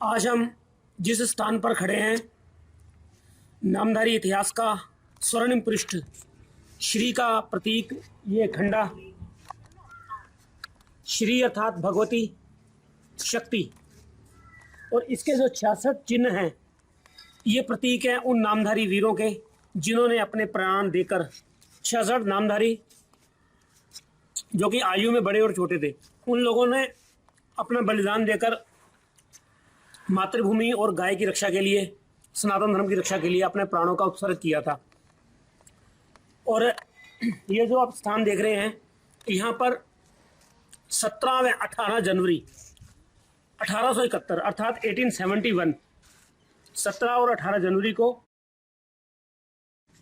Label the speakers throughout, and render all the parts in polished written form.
Speaker 1: आज हम जिस स्थान पर खड़े हैं, नामधारी इतिहास का स्वर्णिम पृष्ठ, श्री का प्रतीक ये खंडा, श्री अर्थात भगवती शक्ति, और इसके जो 66 चिन्ह हैं ये प्रतीक हैं उन नामधारी वीरों के जिन्होंने अपने प्राण देकर 66 नामधारी जो कि आयु में बड़े और छोटे थे, उन लोगों ने अपना बलिदान देकर मातृभूमि और गाय की रक्षा के लिए, सनातन धर्म की रक्षा के लिए अपने प्राणों का उत्सर्ग किया था। और ये जो आप स्थान देख रहे हैं, यहाँ पर 17 व 18 जनवरी 1871 अर्थात 1871, 17 और 18 जनवरी को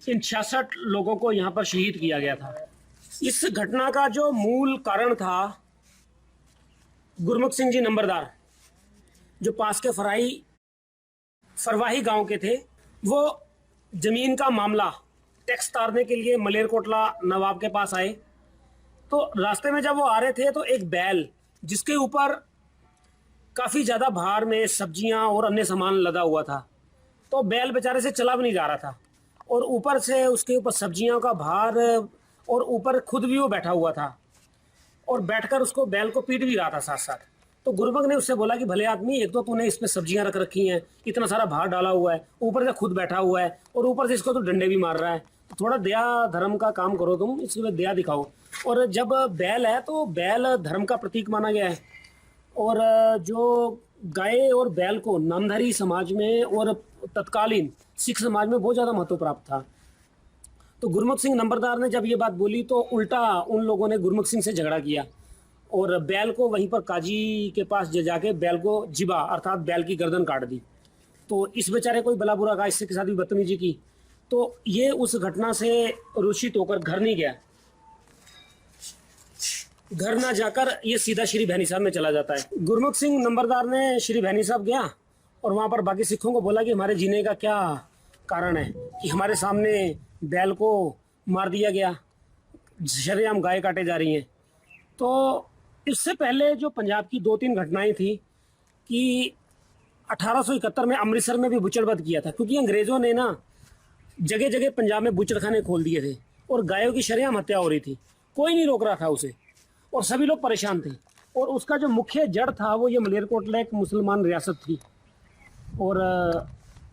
Speaker 1: इन 66 लोगों को यहाँ पर शहीद किया गया था। इस घटना का जो मूल कारण था, गुरमुख सिंह जी नंबरदार जो पास के फरवाही गांव के थे, वो जमीन का मामला टैक्स तारने के लिए मलेरकोटला नवाब के पास आए। तो रास्ते में जब वो आ रहे थे तो एक बैल जिसके ऊपर काफ़ी ज़्यादा भार में सब्जियां और अन्य सामान लदा हुआ था, तो बैल बेचारे से चला भी नहीं जा रहा था और ऊपर से उसके ऊपर सब्जियों का भार, और ऊपर खुद भी वो बैठा हुआ था और बैठकर उसको बैल को पीट भी रहा था साथ साथ। तो गुरबंग ने उससे बोला कि भले आदमी, एक तो तूने इसमें सब्जियां रख रखी हैं, इतना सारा भार डाला हुआ है, ऊपर से खुद बैठा हुआ है और ऊपर से इसको तो डंडे भी मार रहा है, तो थोड़ा दया धर्म का काम करो, तुम इसमें दया दिखाओ। और जब बैल है तो बैल धर्म का प्रतीक माना गया है, और जो गाय और बैल को नामधारी समाज में और तत्कालीन सिख समाज में बहुत ज़्यादा महत्व प्राप्त था। तो गुरमुख सिंह नंबरदार ने जब ये बात बोली तो उल्टा उन लोगों ने गुरमुख सिंह से झगड़ा किया और बैल को वहीं पर काजी के पास जाके बैल को जिबा अर्थात बैल की गर्दन काट दी। तो इस बेचारे कोई भला बुरा कहा, इससे के साथ भी बदतमीजी की। तो ये उस घटना से रूषित होकर घर नहीं गया, घर ना जाकर ये सीधा श्री भैनी साहब में चला जाता है। गुरमुख सिंह नंबरदार ने श्री भैनी साहब गया और वहाँ पर बाकी सिखों को बोला कि हमारे जीने का क्या कारण है कि हमारे सामने बैल को मार दिया गया, शरेआम गाय काटे जा रही हैं। तो इससे पहले जो पंजाब की 2-3 घटनाएं थी कि 1871 में अमृतसर में भी बुचड़वध किया था, क्योंकि अंग्रेज़ों ने ना जगह जगह पंजाब में बुचड़खाने खोल दिए थे और गायों की शरेआम हत्या हो रही थी, कोई नहीं रोक रहा था उसे और सभी लोग परेशान थे। और उसका जो मुख्य जड़ था वो ये मलेरकोटला एक मुसलमान रियासत थी और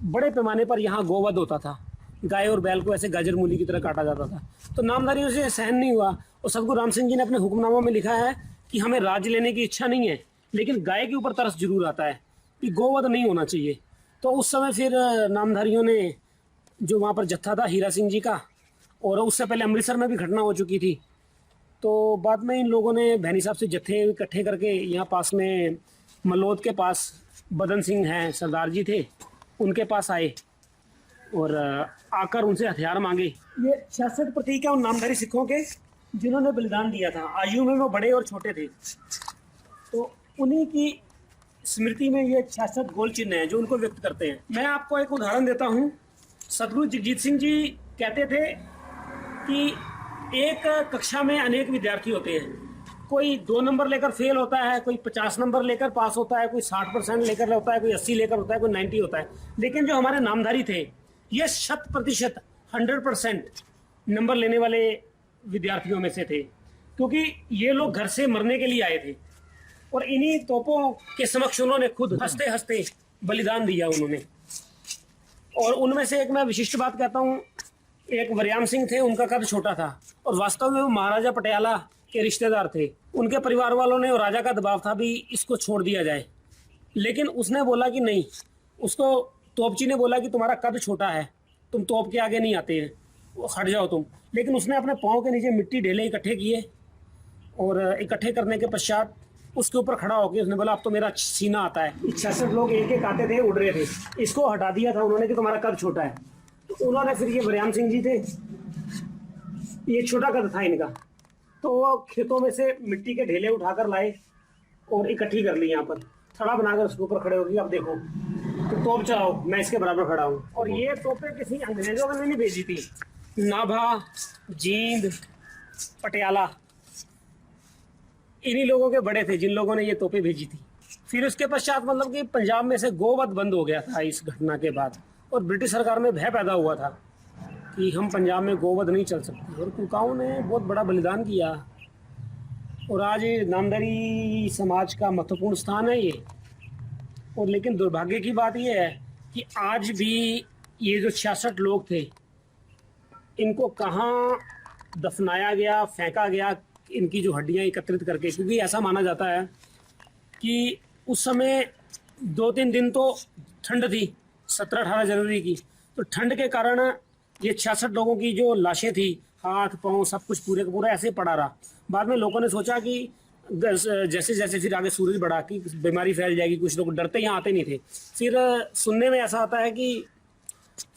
Speaker 1: बड़े पैमाने पर यहाँ गोवध होता था, गाय और बैल को ऐसे गाजर मूली की तरह काटा जाता था। तो नामधारियों से सहन नहीं हुआ और सतगुरु राम सिंह जी ने अपने हुक्मनामों में लिखा है कि हमें राज लेने की इच्छा नहीं है, लेकिन गाय के ऊपर तरस जरूर आता है कि गोवध नहीं होना चाहिए। तो उस समय फिर नामधारियों ने, जो वहाँ पर जत्था था हीरा सिंह जी का, और उससे पहले अमृतसर में भी घटना हो चुकी थी, तो बाद में इन लोगों ने भैनी साहब से जत्थे इकट्ठे करके यहाँ पास में मलोद के पास बदन सिंह हैं सरदार जी थे, उनके पास आए और आकर उनसे हथियार मांगे। ये 66 प्रतीक है उन नामधारी सिखों के जिन्होंने बलिदान दिया था, आयु में वो बड़े और छोटे थे। तो उन्हीं की स्मृति में ये 66 गोल चिन्ह हैं जो उनको व्यक्त करते हैं। मैं आपको एक उदाहरण देता हूँ। सतगुरु जगजीत सिंह जी कहते थे कि एक कक्षा में अनेक विद्यार्थी होते हैं, कोई 2 नंबर लेकर फेल होता है, कोई 50 नंबर लेकर पास होता है, कोई 60% लेकर होता है, कोई 80 लेकर होता है, कोई 90 होता है। लेकिन जो हमारे नामधारी थे ये 100% 100% नंबर लेने वाले विद्यार्थियों में से थे, क्योंकि ये लोग घर से मरने के लिए आए थे और इन्हीं तोपों के समक्ष उन्होंने खुद हंसते हंसते बलिदान दिया उन्होंने। और उनमें से एक मैं विशिष्ट बात कहता हूँ, एक वरियाम सिंह थे, उनका कद छोटा था और वास्तव में वो महाराजा पटियाला के रिश्तेदार थे। उनके परिवार वालों ने और राजा का दबाव था भी इसको छोड़ दिया जाए, लेकिन उसने बोला कि नहीं। उसको तोपची ने बोला कि तुम्हारा कद छोटा है, तुम तोप के आगे नहीं आते हैं, वो हट जाओ तुम। लेकिन उसने अपने पाँव के नीचे मिट्टी ढेले इकट्ठे किए और इकट्ठे करने के पश्चात उसके ऊपर खड़ा होकर उसने बोला अब तो मेरा सीना आता है। 66 लोग एक एक आते थे, उड़ रहे थे, इसको हटा दिया था उन्होंने कि तुम्हारा कद छोटा है। तो उन्होंने फिर, ये वरियाम सिंह जी थे, ये छोटा कद था इनका, तो वो खेतों में से मिट्टी के ढेले उठाकर लाए और इकट्ठी कर ली, यहाँ पर थड़ा बनाकर उसके ऊपर खड़े हो गए। अब देखो तो तोप चलाओ, मैं इसके बराबर खड़ा हूँ। और ये तोपें किसी अंग्रेजों ने नहीं भेजी थी, नाभा, जींद, पटियाला, इन्हीं लोगों के बड़े थे जिन लोगों ने ये तोपें भेजी थी। फिर उसके पश्चात मतलब कि पंजाब में से गोवध बंद हो गया था इस घटना के बाद, और ब्रिटिश सरकार में भय पैदा हुआ था कि हम पंजाब में गोवध नहीं चल सकते, और कुकाओं ने बहुत बड़ा बलिदान किया। और आज नामदारी समाज का महत्वपूर्ण स्थान है ये। और लेकिन दुर्भाग्य की बात यह है कि आज भी ये जो 66 लोग थे, इनको कहाँ दफनाया गया, फेंका गया, इनकी जो हड्डियां एकत्रित करके, क्योंकि ऐसा माना जाता है कि उस समय 2-3 दिन तो ठंड थी, 17-18 जनवरी की, तो ठंड के कारण ये 66 लोगों की जो लाशें थी, हाथ पांव सब कुछ पूरे का पूरा ऐसे पड़ा रहा। बाद में लोगों ने सोचा कि जैसे जैसे फिर आगे सूरज बढ़ा कि बीमारी फैल जाएगी, कुछ लोग डरते यहाँ आते नहीं थे। फिर सुनने में ऐसा आता है कि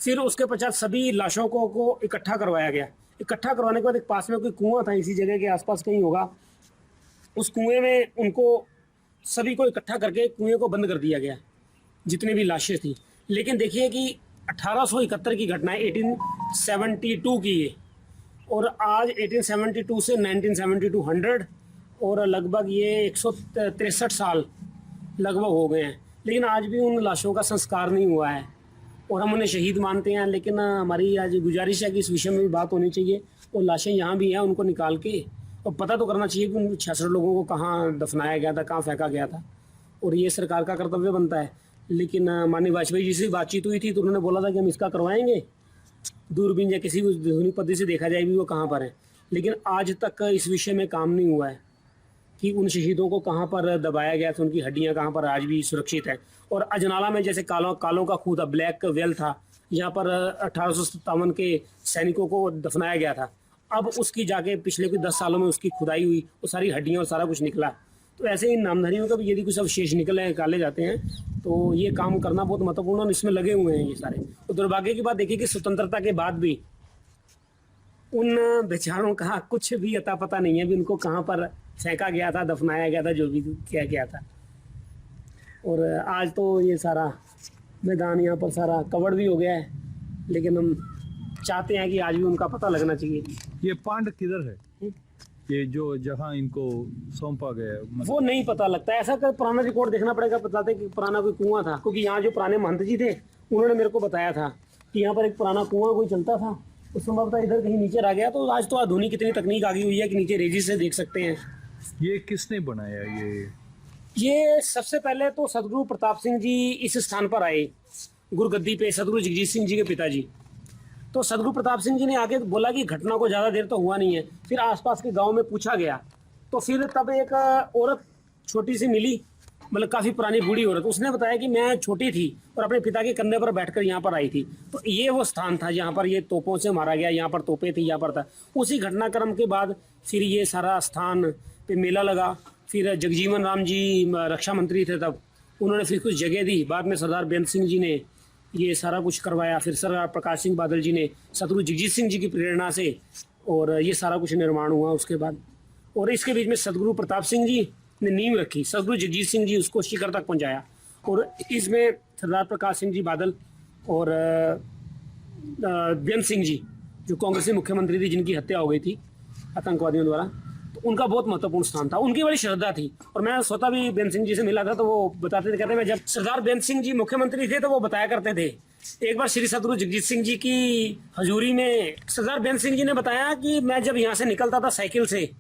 Speaker 1: फिर उसके पश्चात सभी लाशों को इकट्ठा करवाया गया। इकट्ठा करवाने के बाद एक पास में कोई कुआं था, इसी जगह के आसपास कहीं होगा, उस कुएं में उनको सभी को इकट्ठा करके कुएं को बंद कर दिया गया, जितनी भी लाशें थी। लेकिन देखिए कि 1871 की घटना है, 1872 की ये, और आज 1872 से 1972 100, और लगभग ये 163 साल लगभग हो गए हैं, लेकिन आज भी उन लाशों का संस्कार नहीं हुआ है और हम उन्हें शहीद मानते हैं। लेकिन हमारी आज गुजारिश है कि इस विषय में भी बात होनी चाहिए, और लाशें यहाँ भी हैं, उनको निकाल के और पता तो करना चाहिए कि उन 66 लोगों को कहाँ दफनाया गया था, कहाँ फेंका गया था, और ये सरकार का कर्तव्य बनता है। लेकिन माननीय वाजपेयी जी से बातचीत हुई थी तो उन्होंने बोला था कि हम इसका करवाएंगे, दूरबीन या किसी भी ध्वनि पद्धति से देखा जाए भी वो कहाँ पर है, लेकिन आज तक इस विषय में काम नहीं हुआ है कि उन शहीदों को कहाँ पर दबाया गया था, उनकी हड्डियाँ कहाँ पर आज भी सुरक्षित हैं। और अजनाला में जैसे कालों का खूह था, ब्लैक वेल था, यहाँ पर 1857 के सैनिकों को दफनाया गया था, अब उसकी जाके पिछले कुछ 10 सालों में उसकी खुदाई हुई, वो सारी हड्डियाँ और सारा कुछ निकला। तो ऐसे इन नामधारियों का भी यदि कुछ अवशेष निकाले जाते हैं तो ये काम करना बहुत महत्वपूर्ण, और इसमें लगे हुए हैं ये सारे। तो दुर्भाग्य की बात देखिए कि स्वतंत्रता के बाद भी उन बेचारों का कुछ भी अता पता नहीं है भी उनको कहाँ पर फेंका गया था, दफनाया गया था, जो भी किया गया था। और आज तो ये सारा मैदान यहाँ पर सारा कवर्ड भी हो गया है, लेकिन हम चाहते हैं कि आज भी उनका पता लगना चाहिए।
Speaker 2: ये पांड किधर है? ये जो जहाँ इनको सौंपा गया है,
Speaker 1: वो नहीं पता लगता, ऐसा कर पुराना रिकॉर्ड देखना पड़ेगा, बताते कि पुराना कोई कुआं था, क्योंकि यहाँ जो पुराने महंत जी थे उन्होंने मेरे को बताया था कि यहाँ पर एक पुराना कुआं कोई चलता था, उस संभवतः इधर कहीं नीचे रह गया। तो आज तो आधुनिक इतनी तकनीक आ गई हुई है कि नीचे रेजी से देख सकते हैं।
Speaker 2: ये किसने बनाया?
Speaker 1: ये सबसे पहले तो सदगुरु प्रताप सिंह जी इस स्थान पर आए, गुरगद्दी पे, सदगुरु जगजीत सिंह जी के पिताजी। तो सदगुरु प्रताप सिंह जी ने आके बोला कि घटना को ज़्यादा देर तो हुआ नहीं है। फिर आसपास के गांव में पूछा गया, तो फिर तब एक औरत छोटी सी मिली, मतलब काफ़ी पुरानी बूढ़ी औरत, उसने बताया कि मैं छोटी थी और अपने पिता के कंधे पर बैठकर यहाँ पर आई थी। तो ये वो स्थान था जहाँ पर ये तोपों से मारा गया, यहाँ पर तोपें थी, यहाँ पर था। उसी घटनाक्रम के बाद फिर ये सारा स्थान पे मेला लगा। फिर जगजीवन राम जी रक्षा मंत्री थे तब, उन्होंने फिर कुछ जगह दी। बाद में सरदार बेअंत सिंह जी ने ये सारा कुछ करवाया। फिर सरदार प्रकाश सिंह बादल जी ने सतगुरु जगजीत सिंह जी की प्रेरणा से, और ये सारा कुछ निर्माण हुआ उसके बाद। और इसके बीच में सतगुरु प्रताप सिंह जी ने नींव रखी, सतगुरु जगजीत सिंह जी उसको शिखर तक पहुंचाया। और इसमें सरदार प्रकाश सिंह जी बादल और बेअंत सिंह जी जो कांग्रेसी मुख्यमंत्री थी, जिनकी हत्या हो गई थी आतंकवादियों द्वारा, तो उनका बहुत महत्वपूर्ण स्थान था, उनकी बड़ी श्रद्धा थी। और मैं स्वतः भी बेअंत सिंह जी से मिला था, तो वो बताते थे, कहते मैं जब सरदार बेअंत सिंह जी मुख्यमंत्री थे तो वो बताया करते थे, एक बार श्री सतगुरु जगजीत सिंह जी की हजूरी में सरदार बेअंत सिंह जी ने बताया कि मैं जब यहाँ से निकलता था साइकिल से,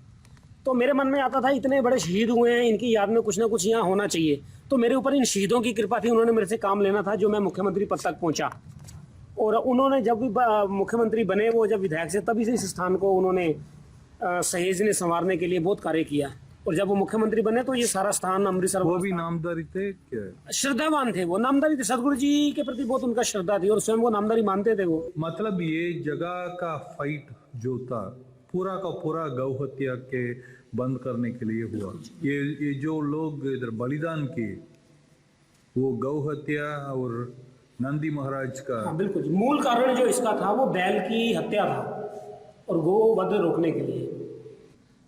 Speaker 1: तो मेरे मन में आता था इतने बड़े शहीद हुए हैं, इनकी याद में कुछ ना कुछ यहाँ होना चाहिए। तो मेरे ऊपर इन शहीदों की कृपा थी, उन्होंने मेरे से काम लेना था, जो मैं मुख्यमंत्री पद तक पहुँचा। और उन्होंने जब भी मुख्यमंत्री बने, वो जब विधायक से, तभी से इस स्थान को उन्होंने सहेजने संवारने के लिए बहुत कार्य किया। और जब वो मुख्यमंत्री बने तो ये सारा स्थान अमृतसर,
Speaker 2: वो भी नामदारी थे क्या?
Speaker 1: श्रद्धावान थे, वो नामदारी थे, सदगुरु जी के प्रति बहुत उनका श्रद्धा थी और स्वयं को नामदारी मानते थे वो।
Speaker 2: मतलब ये जगह का फाइट जो था पूरा का पूरा गौ हत्या के बंद करने के लिए हुआ। ये जो लोग इधर बलिदान किए, वो गौ हत्या और नंदी महाराज का,
Speaker 1: हाँ बिल्कुल, मूल कारण जो इसका था वो बैल की हत्या था और गोवध रोकने के लिए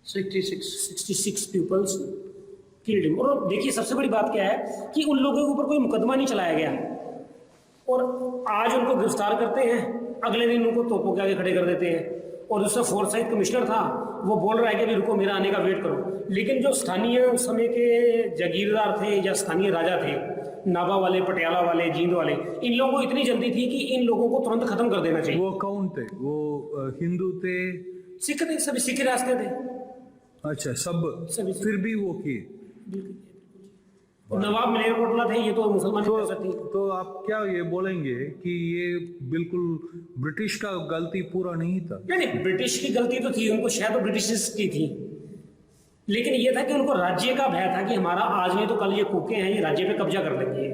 Speaker 1: 66 पीपल्स किल्ड हिम। और देखिए सबसे बड़ी बात क्या है कि उन लोगों के ऊपर कोई मुकदमा नहीं चलाया गया, और आज उनको गिरफ्तार करते हैं, अगले दिन उनको तोपों के आगे खड़े कर देते हैं। और उसका फोर्साइट कमिश्नर था, वो बोल रहा है कि अभी रुको, मेरा आने का वेट करो। लेकिन जो स्थानीय उस समय के जागीरदार थे या स्थानीय राजा थे, नाभा वाले, पटियाला वाले, जींद वाले, इन लोगों को इतनी जल्दी थी कि इन लोगों को तुरंत खत्म कर देना चाहिए।
Speaker 2: वो कौन थे? वो हिंदू थे?
Speaker 1: सिख थे, सभी सिख रास्ते थे।
Speaker 2: अच्छा, सब
Speaker 1: सभी
Speaker 2: फिर भी वो किए?
Speaker 1: नवाब मलेरकोटला थे, ये तो मुसलमान नहीं कर सकती।
Speaker 2: तो आप क्या ये बोलेंगे कि ये बिल्कुल ब्रिटिश का गलती पूरा नहीं था?
Speaker 1: नहीं, ब्रिटिश की गलती तो थी, उनको शायद ब्रिटिश की थी, लेकिन ये था कि उनको राज्य का भय था कि हमारा आज नहीं तो कल ये कूके हैं, ये राज्य पे कब्जा कर लेंगे।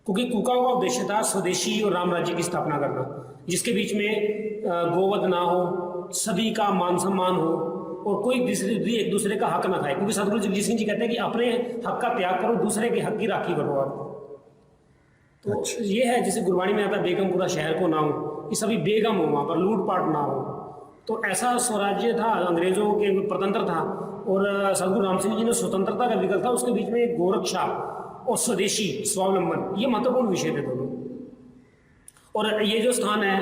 Speaker 1: क्योंकि कूकाओं का उद्देश्य था स्वदेशी और राम राज्य की स्थापना करना, जिसके बीच में गोवध ना हो, सभी का मान सम्मान हो और कोई एक दूसरे का हक ना खाए। क्योंकि सतगुरु जगजीत सिंह जी कहते हैं कि अपने हक का त्याग करो, दूसरे के हक की राखी करो आप। तो ये है, जैसे गुरबाणी में आता है बेगमपुरा शहर को ना हो, कि सभी बेगम हो, वहाँ पर लूटपाट ना हो। तो ऐसा स्वराज्य था, अंग्रेजों के परतंत्र था, और सतगुरु राम सिंह जी ने स्वतंत्रता का विकल्प था, उसके बीच में गोरक्षा और स्वदेशी स्वावलंबन, ये महत्वपूर्ण विषय थे दोनों। और ये जो स्थान है,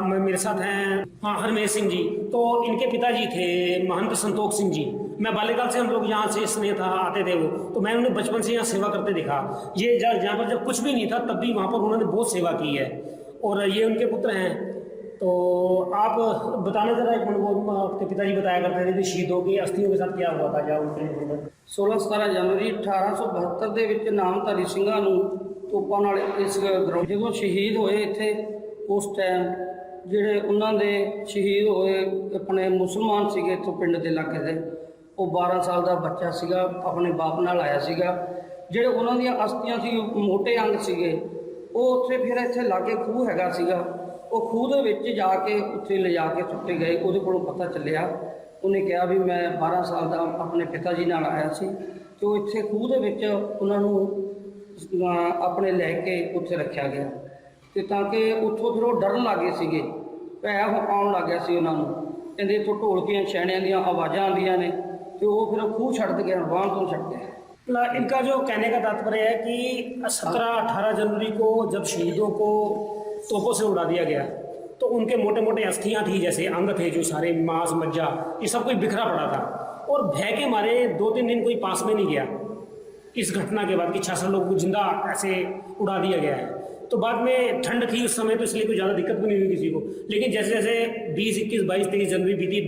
Speaker 1: मेरे साथ हैं हरमेश सिंह जी, तो इनके पिताजी थे महंत संतोख सिंह जी। मैं बाल्यकाल से हम लोग यहाँ से स्नेह था, आते थे वो, तो मैं उन्हें बचपन से यहाँ सेवा करते दिखा। ये जहाँ पर जब कुछ भी नहीं था तब भी वहाँ पर उन्होंने बहुत सेवा की है, और ये उनके पुत्र हैं। तो आप बताना जरा, एक मिनट, वो आपके पिताजी बताया करते थे कि शहीदों की अस्थियों के साथ क्या हुआ था, क्या उनके
Speaker 3: 16-17 जनवरी 1872 ਦੇ ਵਿੱਚ ਨਾਮਧਾਰੀ ਸਿੰਘਾਂ ਨੂੰ ਤੋਪਾਂ ਨਾਲ ਇਸ ਗਰਾਊਂਡ ਜਦੋਂ ਸ਼ਹੀਦ ਹੋਏ ਇੱਥੇ, ਉਸ ਟਾਈਮ ਜਿਹੜੇ ਉਹਨਾਂ ਦੇ ਸ਼ਹੀਦ ਹੋਏ ਆਪਣੇ ਮੁਸਲਮਾਨ ਸੀਗੇ ਇੱਥੋਂ ਪਿੰਡ ਦੇ ਇਲਾਕੇ ਦੇ, ਉਹ 12 ਸਾਲ ਦਾ ਬੱਚਾ ਸੀਗਾ, ਆਪਣੇ ਬਾਪ ਨਾਲ ਆਇਆ ਸੀਗਾ। ਜਿਹੜੇ ਉਹਨਾਂ ਦੀਆਂ ਅਸਥੀਆਂ ਸੀ, ਮੋਟੇ ਅੰਗ ਸੀਗੇ, ਉਹ ਉੱਥੇ ਫਿਰ ਇੱਥੇ ਲਾਗੇ ਖੂਹ ਹੈਗਾ ਸੀਗਾ, ਉਹ ਖੂਹ ਦੇ ਵਿੱਚ ਜਾ ਕੇ ਉੱਥੇ ਲਿਜਾ ਕੇ ਸੁੱਟੇ ਗਏ। ਉਹਦੇ ਕੋਲੋਂ ਪਤਾ ਚੱਲਿਆ, ਉਹਨੇ ਕਿਹਾ ਵੀ ਮੈਂ 12 ਸਾਲ ਦਾ ਆਪਣੇ ਪਿਤਾ ਜੀ ਨਾਲ ਆਇਆ ਸੀ, ਤੇ ਉਹ ਇੱਥੇ ਖੂਹ ਦੇ ਵਿੱਚ ਉਹਨਾਂ ਨੂੰ ਆਪਣੇ ਲੈ ਕੇ ਉੱਥੇ ਰੱਖਿਆ ਗਿਆ। ਤੇ ਤਾਂ ਕਿ ਉੱਥੋਂ ਫਿਰ ਉਹ ਡਰਨ ਲੱਗੇ ਸੀਗੇ, ਭੈ ਆਉਣ ਲੱਗ ਗਿਆ ਸੀ ਉਹਨਾਂ ਨੂੰ, ਕਹਿੰਦੇ ਇੱਥੋਂ ਢੋਲਕੀਆਂ ਛੈਣਿਆਂ ਦੀਆਂ आवाज़ां आਉਂਦੀਆਂ ਨੇ, ਤੇ ਉਹ ਫਿਰ ਖੂਹ ਛੱਡ ਗਏ, ਵਾਹਨ ਤੋਂ ਛੱਡ गए।
Speaker 1: इनका जो कहने का तात्पर्य है कि 17-18 जनवरी को जब शहीदों को तोपों से उड़ा दिया गया, तो उनके मोटे मोटे अस्थियां थी, जैसे अंग थे, जो सारे मांस मज्जा, ये सब कुछ बिखरा पड़ा था, और भय के मारे 2-3 दिन कोई पास में नहीं गया इस घटना के बाद कि 66 लोगों को जिंदा ऐसे उड़ा दिया गया है। तो बाद में ठंड थी उस समय, तो इसलिए कोई ज़्यादा दिक्कत भी नहीं हुई किसी को। लेकिन जैसे जैसे 20, 21, 22, 23 जनवरी बीती,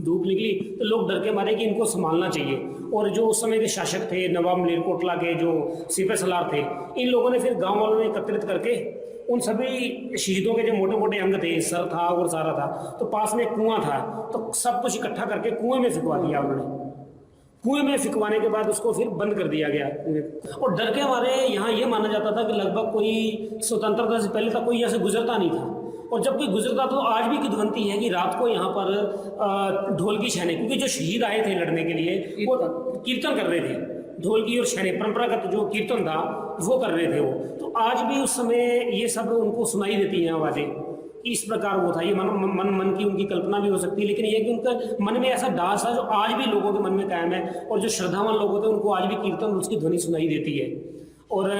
Speaker 1: धूप निकली, तो लोग डर के मारे कि इनको संभालना चाहिए। और जो उस समय के शासक थे, नवाब मलेरकोटला के जो सिपह सलार थे, इन लोगों ने फिर गाँव वालों ने एकत्रित करके उन सभी शहीदों के जो मोटे मोटे अंग थे, सर था और सारा था, तो पास में कुआं था, तो सब कुछ इकट्ठा करके कुएं में फिकवा दिया उन्होंने। कुएं में फिकवाने के बाद उसको फिर बंद कर दिया गया। और डर के हमारे यहाँ ये माना जाता था कि लगभग कोई स्वतंत्रता से पहले तक कोई यहाँ से गुजरता नहीं था, और जब कोई गुजरता तो आज भी किदवंती है कि रात को यहाँ पर ढोल की छेने, क्योंकि जो शहीद आए थे लड़ने के लिए वो कीर्तन कर रहे थे, ढोल की और छेने, परंपरागत जो कीर्तन था वो कर रहे थे वो। तो आज भी उस समय ये सब उनको सुनाई देती हैं आवाज़ें। इस प्रकार वो था, ये मन की उनकी कल्पना भी हो सकती है, लेकिन ये कि उनका मन में ऐसा दास है जो आज भी लोगों के मन में कायम है, और जो श्रद्धावान लोग होते हैं उनको आज भी कीर्तन उसकी ध्वनि सुनाई देती है। और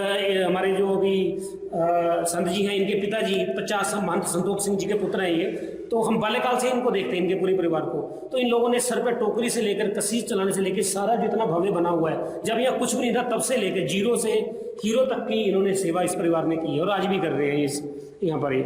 Speaker 1: हमारे जो अभी संत जी हैं, इनके पिताजी 50 महंत संतोख सिंह जी के पुत्र हैं ये, तो हम बाल्यकाल से इनको देखते हैं, इनके पूरे परिवार को। तो इन लोगों ने सर पे टोकरी से लेकर कसीस चलाने से लेकर सारा जितना भव्य बना हुआ है, जब यहाँ कुछ भी नहीं था तब से लेकर जीरो से हीरो तक की इन्होंने सेवा इस परिवार ने की है, और आज भी कर रहे हैं इस यहाँ पर ये।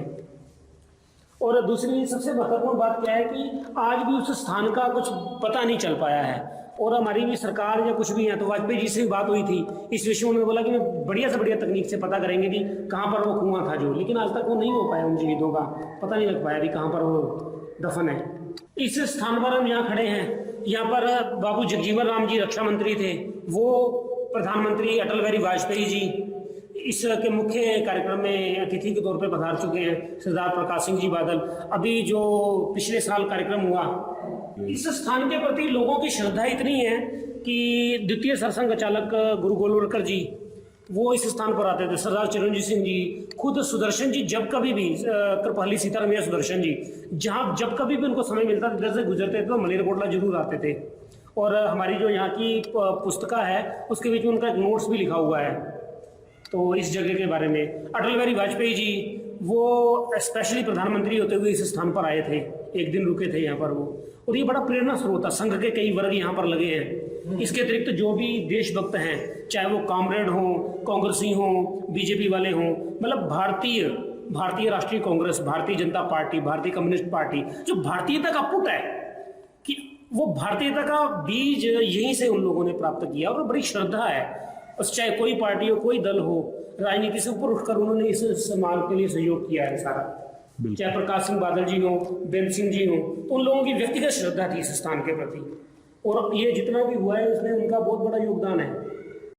Speaker 1: और दूसरी सबसे महत्वपूर्ण बात क्या है कि आज भी उस स्थान का कुछ पता नहीं चल पाया है, और हमारी भी सरकार या कुछ भी है, तो वाजपेयी जी से भी बात हुई थी इस विषय में, उन्होंने बोला कि मैं बढ़िया से बढ़िया तकनीक से पता करेंगे कि कहाँ पर वो कुआं था जो, लेकिन आज तक वो नहीं हो पाया, उन शहीदों का पता नहीं लग पाया कि कहाँ पर वो दफन है। इस स्थान पर हम यहाँ खड़े हैं, यहाँ पर बाबू जगजीवन राम जी रक्षा मंत्री थे, वो प्रधानमंत्री अटल बिहारी वाजपेयी जी इसके मुख्य कार्यक्रम में अतिथि के तौर पर पधार चुके हैं, सरदार प्रकाश सिंह जी बादल। अभी जो पिछले साल कार्यक्रम हुआ, इस स्थान के प्रति लोगों की श्रद्धा इतनी है कि द्वितीय सरसंघ चालक गुरु गोलवलकर जी वो इस स्थान पर आते थे, सरदार चिरंजीव सिंह जी, खुद सुदर्शन जी, जब कभी भी कृपाली सीतारामैया सुदर्शन जी, जहाँ जब कभी भी उनको समय मिलता इधर से गुजरते थे तो मलेरकोटला जरूर आते थे। और हमारी जो यहाँ की पुस्तिका है उसके बीच में उनका एक नोट्स भी लिखा हुआ है, तो इस जगह के बारे में। अटल बिहारी वाजपेयी जी वो स्पेशली प्रधानमंत्री होते हुए इस स्थान पर आए थे, एक दिन रुके थे यहाँ पर वो, और ये बड़ा प्रेरणा स्रोत है। संघ के कई वर्ग यहाँ पर लगे हैं। इसके अतिरिक्त जो भी देशभक्त हैं, चाहे वो कॉमरेड हों, कांग्रेसी हों, बीजेपी वाले हों, मतलब भारतीय राष्ट्रीय कांग्रेस, भारतीय जनता पार्टी, भारतीय कम्युनिस्ट पार्टी, जो भारतीयता का पुट है कि वो भारतीयता का बीज यहीं से उन लोगों ने प्राप्त किया, और बड़ी श्रद्धा है। बस चाहे कोई पार्टी हो, कोई दल हो, राजनीति से ऊपर उठकर उन्होंने इस समाज के लिए सहयोग किया है सारा। चाहे प्रकाश सिंह बादल जी हो, बेन सिंह जी हो, तो उन लोगों की व्यक्तिगत श्रद्धा थी इस स्थान के प्रति, और ये जितना भी हुआ है इसमें उनका बहुत बड़ा योगदान है।